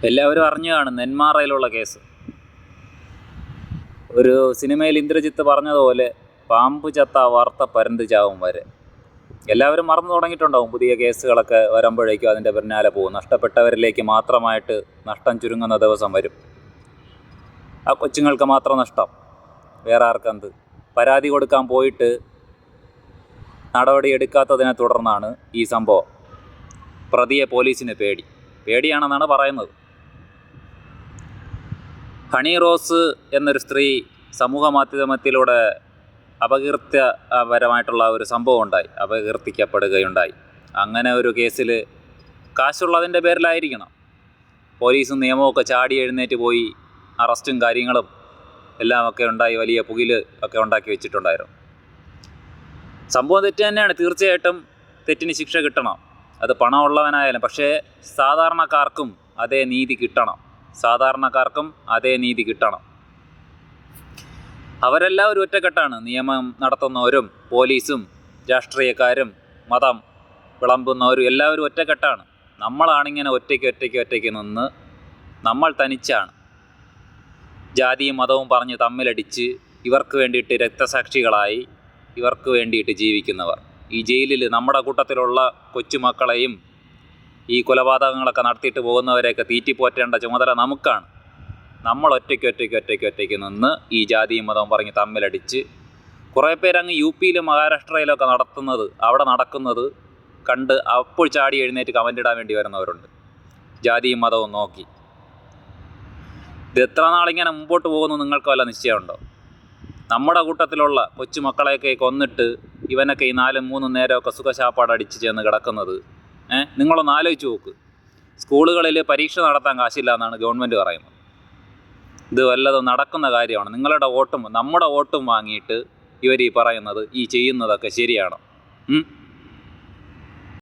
എല്ലാവരും അറിഞ്ഞു കാണും നെന്മാറയിലുള്ള കേസ്. ഒരു സിനിമയിൽ ഇന്ദ്രജിത്ത് പറഞ്ഞതുപോലെ പാമ്പ് ചത്ത വാർത്ത പരന്ത് ചാവും വരെ. എല്ലാവരും മറന്നു തുടങ്ങിയിട്ടുണ്ടാവും. പുതിയ കേസുകളൊക്കെ വരുമ്പോഴേക്കും അതിൻ്റെ പിന്നാലെ പോകും. നഷ്ടപ്പെട്ടവരിലേക്ക് മാത്രമായിട്ട് നഷ്ടം ചുരുങ്ങുന്ന ദിവസം വരും. ആ കൊച്ചുങ്ങൾക്ക് മാത്രം നഷ്ടം, വേറെ ആർക്കെന്ത്? പരാതി കൊടുക്കാൻ പോയിട്ട് നടപടി എടുക്കാത്തതിനെ തുടർന്നാണ് ഈ സംഭവം. പ്രതിയെ പോലീസിന് പേടിയാണെന്നാണ് പറയുന്നത്. ഹണി റോസ് എന്നൊരു സ്ത്രീ സമൂഹ മാധ്യമത്തിലൂടെ അപകീർത്തിപരമായിട്ടുള്ള ഒരു സംഭവം ഉണ്ടായി, അപകീർത്തിക്കപ്പെടുകയുണ്ടായി. അങ്ങനെ ഒരു കേസിൽ കാശുള്ളതിൻ്റെ പേരിലായിരിക്കണം പോലീസും നിയമമൊക്കെ ചാടി എഴുന്നേറ്റ് പോയി അറസ്റ്റും കാര്യങ്ങളും എല്ലാമൊക്കെ ഉണ്ടായി, വലിയ പുകില് ഒക്കെ ഉണ്ടാക്കി വെച്ചിട്ടുണ്ടായിരുന്നു. സംഭവം തെറ്റ് തന്നെയാണ്, തീർച്ചയായിട്ടും തെറ്റിന് ശിക്ഷ കിട്ടണം. അത് പണമുള്ളവനായാലും. പക്ഷേ സാധാരണക്കാർക്കും അതേ നീതി കിട്ടണം. അവരെല്ലാം ഒരു ഒറ്റക്കെട്ടാണ്. നിയമം നടത്തുന്നവരും പോലീസും രാഷ്ട്രീയക്കാരും മതം വിളമ്പുന്നവരും എല്ലാവരും ഒറ്റക്കെട്ടാണ്. നമ്മളാണിങ്ങനെ ഒറ്റയ്ക്ക് നിന്ന് നമ്മൾ തനിച്ചാണ് ജാതിയും മതവും പറഞ്ഞ് തമ്മിലടിച്ച് ഇവർക്ക് വേണ്ടിയിട്ട് രക്തസാക്ഷികളായി ഇവർക്ക് വേണ്ടിയിട്ട് ജീവിക്കുന്നവർ. ഈ ജയിലിൽ നമ്മുടെ കൂട്ടത്തിലുള്ള കൊച്ചുമക്കളെയും ഈ കൊലപാതകങ്ങളൊക്കെ നടത്തിയിട്ട് പോകുന്നവരെയൊക്കെ തീറ്റിപ്പോറ്റേണ്ട ചുമതല നമുക്കാണ്. നമ്മൾ ഒറ്റയ്ക്ക് നിന്ന് ഈ ജാതിയും മതവും പറഞ്ഞ് തമ്മിലടിച്ച് കുറേ പേരങ്ങ് UP-യിലും മഹാരാഷ്ട്രയിലൊക്കെ അവിടെ നടക്കുന്നത് കണ്ട് അപ്പോൾ ചാടി എഴുന്നേറ്റ് കമൻ്റ് ഇടാൻ വേണ്ടി വരുന്നവരുണ്ട്, ജാതിയും മതവും നോക്കി. ഇത് എത്ര നാളിങ്ങനെ മുമ്പോട്ട് പോകുന്നു നിങ്ങൾക്ക് വല്ല നിശ്ചയമുണ്ടോ? നമ്മുടെ കൂട്ടത്തിലുള്ള കൊച്ചുമക്കളെയൊക്കെ കൊന്നിട്ട് ഇവനൊക്കെ ഈ 4-3 നേരമൊക്കെ സുഖശാപ്പാടടിച്ച് ചെന്ന് കിടക്കുന്നത് നിങ്ങളൊന്ന് ആലോചിച്ച് നോക്ക്. സ്കൂളുകളിൽ പരീക്ഷ നടത്താൻ കാശില്ല എന്നാണ് ഗവൺമെൻറ് പറയുന്നത്. ഇത് വല്ലതും നടക്കുന്ന കാര്യമാണ്? നമ്മുടെ വോട്ടും വാങ്ങിയിട്ട് ഇവർ ഈ പറയുന്നത്, ഈ ചെയ്യുന്നതൊക്കെ ശരിയാണോ?